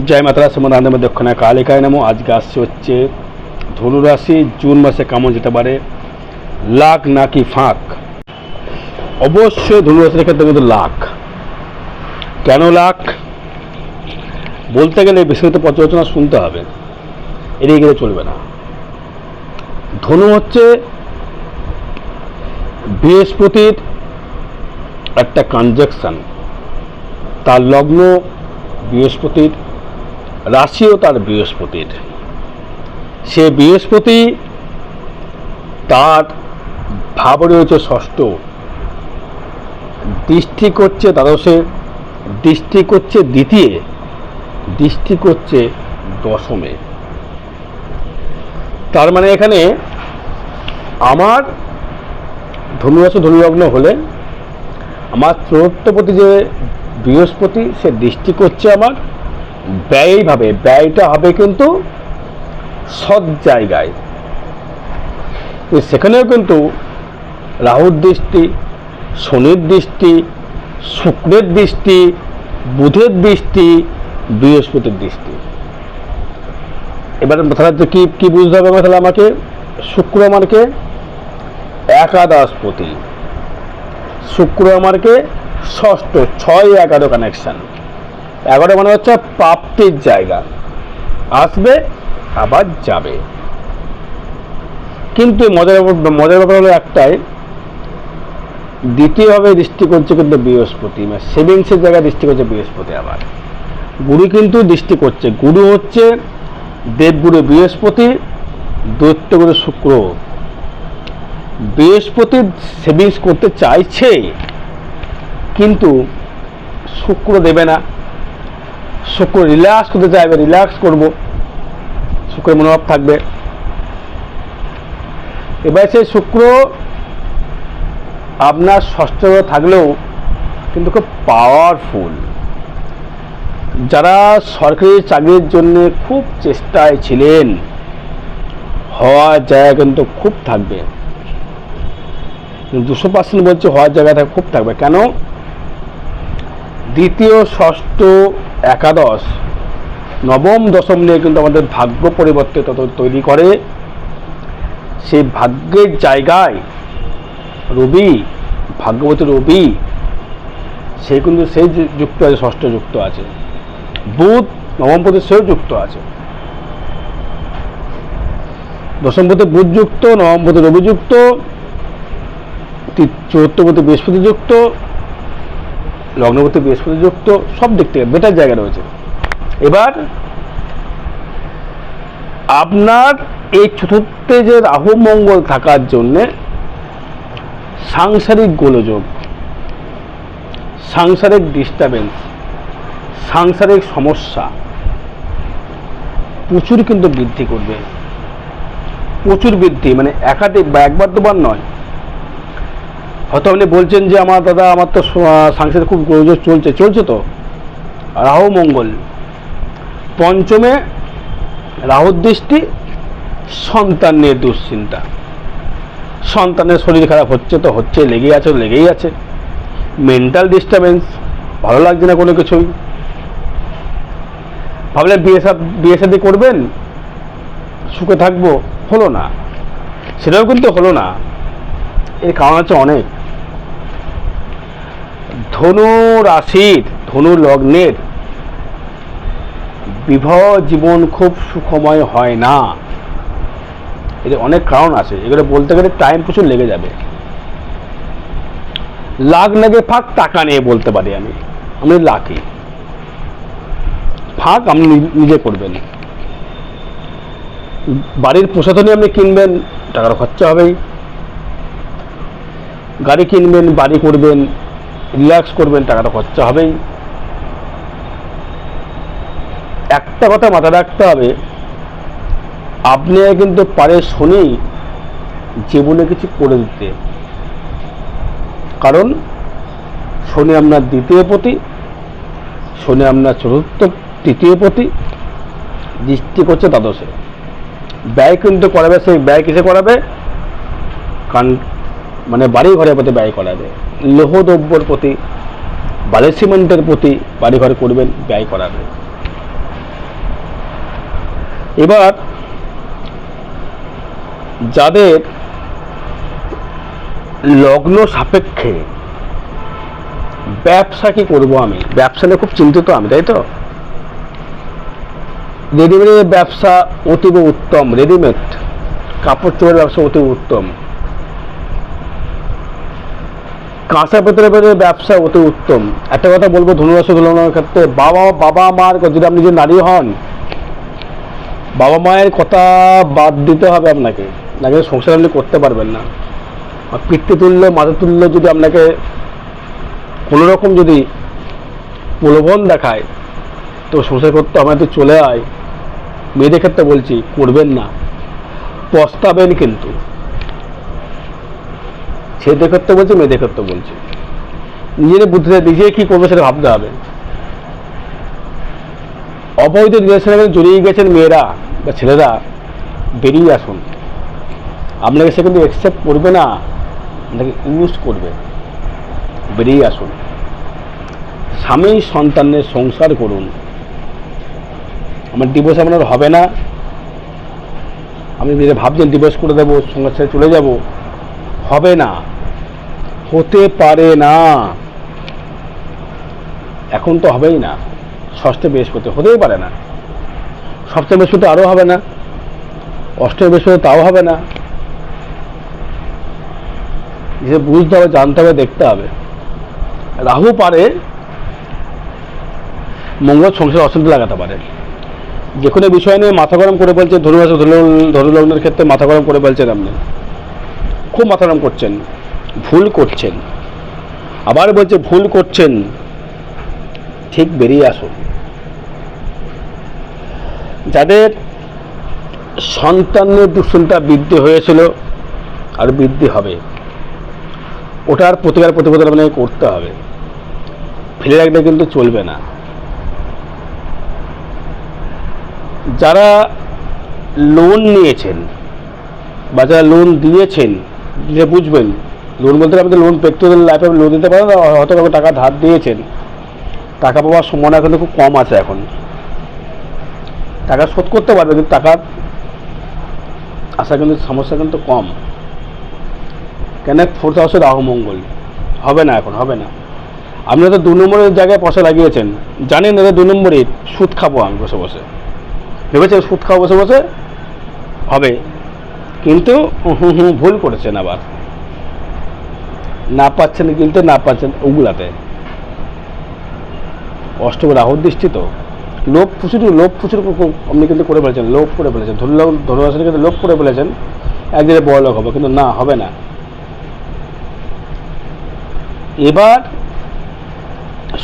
জয় মাতারা সমাধান দক্ষিণা কালিকায় নামো। আজকে আসছে হচ্ছে ধনুরাশি জুন মাসে কেমন যেতে পারে, লাখ নাকি ফাঁক। অবশ্যই ধনুরাশির ক্ষেত্রে কিন্তু লাখ। কেন লাখ বলতে গেলে বিস্তারিত পর্যালোচনা শুনতে হবে, এড়িয়ে গেলে চলবে না। ধনু হচ্ছে বৃহস্পতির একটা কনজাংশন, তার লগ্ন বৃহস্পতির, রাশিও তার বৃহস্পতির। সে বৃহস্পতি তার ভাব রয়েছে ষষ্ঠ, দৃষ্টি করছে দ্বাদশে, দৃষ্টি করছে দ্বিতীয়, দৃষ্টি করছে দশমে। তার মানে এখানে আমার ধনুরাশি ধনুলগ্ন হলে আমার চতুর্থপতি যে বৃহস্পতি, সে দৃষ্টি করছে আমার ব্যয়ভাবে, ব্যয়টা হবে কিন্তু সৎ জায়গায়। সেখানেও কিন্তু রাহুর দৃষ্টি, শনির দৃষ্টি, শুক্রের দৃষ্টি, বুধের দৃষ্টি, বৃহস্পতির দৃষ্টি। এবার তাহলে কি বুঝতে হবে তাহলে আমাকে? শুক্র আমাকে একাদশপতি, শুক্র আমাকে ষষ্ঠ, 6-11 কানেকশন। 11 মানে হচ্ছে প্রাপ্তির জায়গা, আসবে আবার যাবে। কিন্তু মজার ব্যাপার হলো একটাই, দ্বিতীয়ভাবে দৃষ্টি করছে কিন্তু বৃহস্পতি, মানে সেভিংসের জায়গায় দৃষ্টি করছে বৃহস্পতি। আবার গুরু কিন্তু দৃষ্টি করছে, গুরু হচ্ছে দেবগুরু বৃহস্পতি, দৈত্যগুরু শুক্র। বৃহস্পতি সেভিংস করতে চাইছে কিন্তু শুক্র দেবে না। শুক্র রিল্যাক্স করতে চাইবে, রিল্যাক্স করব, শুক্রের মনোভাব থাকবে। এবার সেই শুক্র আপনার ষষ্ঠ থাকলেও কিন্তু খুব পাওয়ারফুল। যারা সরকারি চাকরির জন্য খুব চেষ্টায় ছিলেন, হওয়ার জায়গা কিন্তু খুব থাকবে, 200% বলছে হওয়ার জায়গাটা খুব থাকবে। কেন? দ্বিতীয়, ষষ্ঠ, একাদশ, নবম, দশম নিয়ে কিন্তু আমাদের ভাগ্য পরিবর্তিত তৈরি করে। সেই ভাগ্যের জায়গায় রবি, ভাগ্যবতী রবি, সে কিন্তু সেই যুক্ত আছে, ষষ্ঠ যুক্ত আছে। বুধ নবমপতি, সেও যুক্ত আছে। দশমপতি বুধ যুক্ত, নবমপতি রবি যুক্ত, চতুর্থপতি বৃহস্পতি যুক্ত, লগ্নপতি বৃহস্পতি যুক্ত, সব দিক থেকে বেটার জায়গা রয়েছে। এবার আপনার এই চতুর্থে যে রাহু মঙ্গল থাকার জন্য সাংসারিক গোলযোগ, সাংসারিক ডিস্টারবেন্স, সাংসারিক সমস্যা প্রচুর কিন্তু বৃদ্ধি করবে, প্রচুর বৃদ্ধি, মানে একাধিক বা একবার দুবার নয়। হয়তো আপনি বলছেন যে আমার দাদা, আমার তো সাংসারিক খুব গোলযোগ চলছে তো। রাহু মঙ্গল পঞ্চমে, রাহুর দৃষ্টি, সন্তান নিয়ে দুশ্চিন্তা, সন্তানের শরীর খারাপ হচ্ছে তো হচ্ছে, লেগেই আছে। মেন্টাল ডিস্টারবেন্স, ভালো লাগছে না কোনো কিছুই। ভাবলেন বিয়ে শাদী করবেন, সুখে থাকবো, হলো না, সেটাও কিন্তু হলো না। এর কারণ হচ্ছে অনেক। ধনু রাশির, ধনু লগ্নের বিবাহ জীবন খুব সুখময় হয় না। এর অনেক কারণ আছে, এগুলো বলতে গেলে টাইম প্রচুর লেগে যাবে। লাখ লাগে ফাঁক, টাকা নিয়ে বলতে পারি আমি লাখই ফাঁক আপনি নিজে করবেন। বাড়ির প্রসাধনী আপনি কিনবেন, টাকার খরচা হবেই। গাড়ি কিনবেন, বাড়ি করবেন, রিল্যাক্স করবেন, টাকাটা খরচা হবেই। একটা কথা মাথায় রাখতে হবে, আপনি কিন্তু পারে শনি জীবনে কিছু করে দিতে, কারণ শনি আপনার দ্বিতীয় পতি, শনি আপনার চতুর্থ, তৃতীয় পতি, দৃষ্টি করছে দ্বাদশে। ব্যয় কিন্তু করাবে, সেই ব্যয় কিসে করাবে? কারণ মানে বাড়ি ঘরের প্রতি ব্যয় করাবে, লৌহ দ্রব্যর প্রতি, বালি সিমেন্টের প্রতি বাড়ি ঘর করবেন, ব্যয় করাবে। এবার যাদের লগ্ন সাপেক্ষে ব্যবসা কি করবো, আমি ব্যবসা নিয়ে খুব চিন্তিত আমি, তাই তো। রেডিমেডের ব্যবসা অতীব উত্তম, রেডিমেড কাপড় চোপড়ের ব্যবসা অতীব উত্তম, কাঁচা পেতলের ব্যবসা অতি উত্তম। একটা কথা বলবো ধনুরাশি তুলনার ক্ষেত্রে, বাবা মার, যদি আপনি যদি নারী হন, বাবা মায়ের কথা বাদ দিতে হবে আপনাকে, নাকি সংসার আপনি করতে পারবেন না। পিতৃতুল্য মাতৃতুল্য যদি আপনাকে কোনো রকম যদি প্রলোভন দেখায় তো সংসার করতে হবে, তুই চলে আয়। মেয়েদের ক্ষেত্রে বলছি করবেন না, পস্তাবেন কিন্তু। ছেলেদের ক্ষেত্রে বলছি, মেয়েদের ক্ষেত্রে বলছি, নিজের বুদ্ধিতে নিজে কি করবে সেটা ভাবতে হবে। অবৈধ রিলেশনে জড়িয়ে গেছেন মেয়েরা বা ছেলেরা, বেরিয়ে আসুন। আপনাকে সে কিন্তু অ্যাকসেপ্ট করবে না, আপনাকে ইউজ করবে। বেরিয়ে আসুন, স্বামী সন্তানের সংসার করুন। আমার ডিভোর্স আপনার হবে না, আপনি নিজে ভাবছেন ডিভোর্স করে দেবো, সংসার ছেড়ে চলে যাব, হবে না, হতে পারে না। এখন তো হবেই না, ষষ্ঠে বৃহস্পতি হতেই পারে না, সপ্তমে বৃহস্পতি আরও হবে না, অষ্টমে বৃহস্পতি তাও হবে না। যে বুঝতে হবে, জানতে হবে, দেখতে হবে। রাহু পারে মঙ্গল সংসারে অশান্তি লাগাতে পারে। যে কোনো বিষয় নিয়ে মাথা গরম করে বলছে, ধনু লগ্নের ক্ষেত্রে মাথা গরম করে বলছেন, আপনি খুব মাথা গরম করছেন, ভুল করছেন। আবার বলছে ভুল করছেন, ঠিক বেরিয়ে আসুন। যাদের সন্তানের দুশ্চিন্তা বৃদ্ধি হয়েছিল আর বৃদ্ধি হবে, ওটার প্রতিবেদন আপনাকে করতে হবে, ফেলে রাখলে কিন্তু চলবে না। যারা লোন নিয়েছেন বা যারা লোন দিয়েছেন, যে বুঝবেন লোন বলতে আপনি লোন ব্যক্তিগত লাইফে লোন দিতে পারেন, হয়তো কাউকে টাকা ধার দিয়েছেন, টাকা পাওয়ার সম্ভাবনা কিন্তু খুব কম আছে। এখন টাকা শোধ করতে পারবে, কিন্তু টাকার আশা কিন্তু সমস্যা কিন্তু কম। কেন? ফোর্থ হাউসে রাহু মঙ্গল, হবে না, এখন হবে না। আপনি তো 2 নম্বরের জায়গায় পয়সা লাগিয়েছেন, জানেন এটা 2 নম্বরে সুদ খাবো আমি বসে বসে, ভেবেছেন সুদ খাবো বসে বসে, হবে, কিন্তু ভুল করেছেন। আবার না পাচ্ছেন, কিন্তু না পাচ্ছেন ওগুলাতে। অষ্টমে রাহুর দৃষ্টি, তো লোভ প্রচুর আপনি কিন্তু করে ফেলেছেন, লোভ করে ফেলেছেন, ধনুরাশির কিন্তু লোভ করে ফেলেছেন, একদিনে বড় লোক হবে, কিন্তু না, হবে না। এবার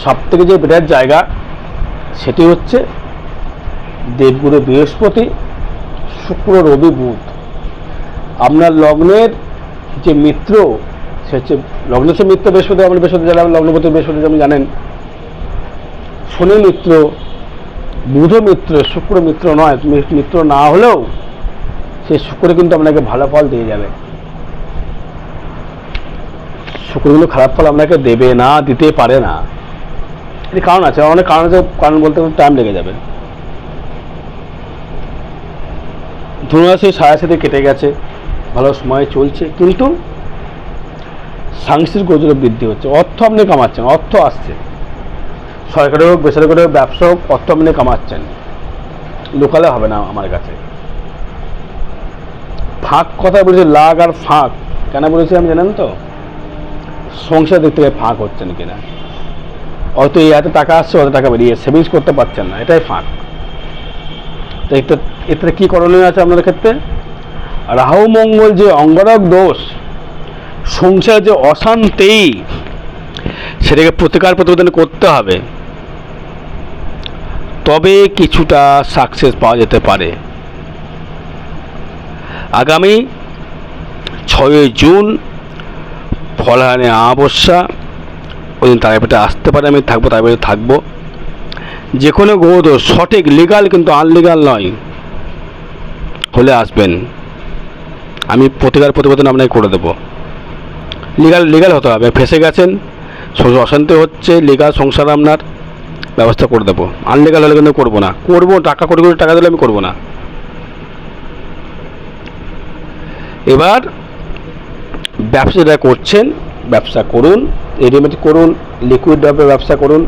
সব থেকে যে বেটার জায়গা সেটি হচ্ছে দেবগুরু বৃহস্পতি, শুক্র, রবি, বুধ। আপনার লগ্নের যে মিত্র, সে হচ্ছে লগ্নের সে মিত্র বৃহস্পতি, আপনি বৃহস্পতি যারা লগ্নপতি বৃহস্পতি আপনি জানেন, শনি মিত্র, বুধ মিত্র, শুক্র মিত্র নয়। মিত্র না হলেও সে শুক্র কিন্তু আপনাকে ভালো ফল দিয়ে যাবে। শুক্র কিন্তু খারাপ ফল আপনাকে দেবে না, দিতে পারে না। এর কারণ আছে, অনেক কারণ আছে, কারণ বলতে টাইম লেগে যাবে। ধনুরাশি সাড়ে কেটে গেছে, ভালো সময় চলছে, কিন্তু সাংসারিক গোচরে বৃদ্ধি হচ্ছে। অর্থ আপনি কামাচ্ছেন, অর্থ আসছে, সরকারি হোক বেসরকারি হোক, ব্যবসা হোক, অর্থ আপনি কামাচ্ছেন, লোকালে হবে না। আমার কাছে ফাঁক কথা বলেছে, লাগ আর ফাঁক কেন বলেছি আমি জানেন তো? সংসার দিক থেকে ফাঁক হচ্ছেন কিনা, হয়তো এই এত টাকা আসছে, অত টাকা বেরিয়ে সেভিংস করতে পারছেন না, এটাই ফাঁক। তো এতে কী করণীয় আছে আপনাদের ক্ষেত্রে? রাহু মঙ্গল যে অঙ্গরক দোষ, সংসার যে অশান্তি, সেটাকে প্রতিবেদন করতে হবে, তবে কিছুটা সাকসেস পাওয়া যেতে পারে। আগামী 6 জুন ফলহানি অমাবস্যা, ওই দিন তারাপীঠে আসতে পারে, আমি থাকবো, তারাপীঠে থাকবো। যে কোনো গ্রহদোষ সঠিক লিগাল, কিন্তু আনলিগাল নয়, হলে আসবেন, আমি প্রতিবেদন আপনাকে করে দেবো। লিগাল হতে হবে, ফেসে গেছেন, অশান্তি হচ্ছে, লিগাল সংসার আপনার ব্যবস্থা করে দেবো। আনলিগাল হলে কিন্তু করবো না, করবো টাকা কোটি টাকা দিলে আমি করবো না। এবার ব্যবসা যারা করছেন ব্যবসা করুন, রেডিমেড করুন, লিকুইড ব্যবসা করুন,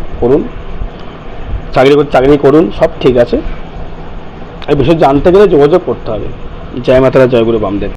চাকরি করুন, সব ঠিক আছে। এই বিষয়ে জানতে গেলে যোগাযোগ করতে হবে। জয় মাতারা, জয় গুরু বামদেব।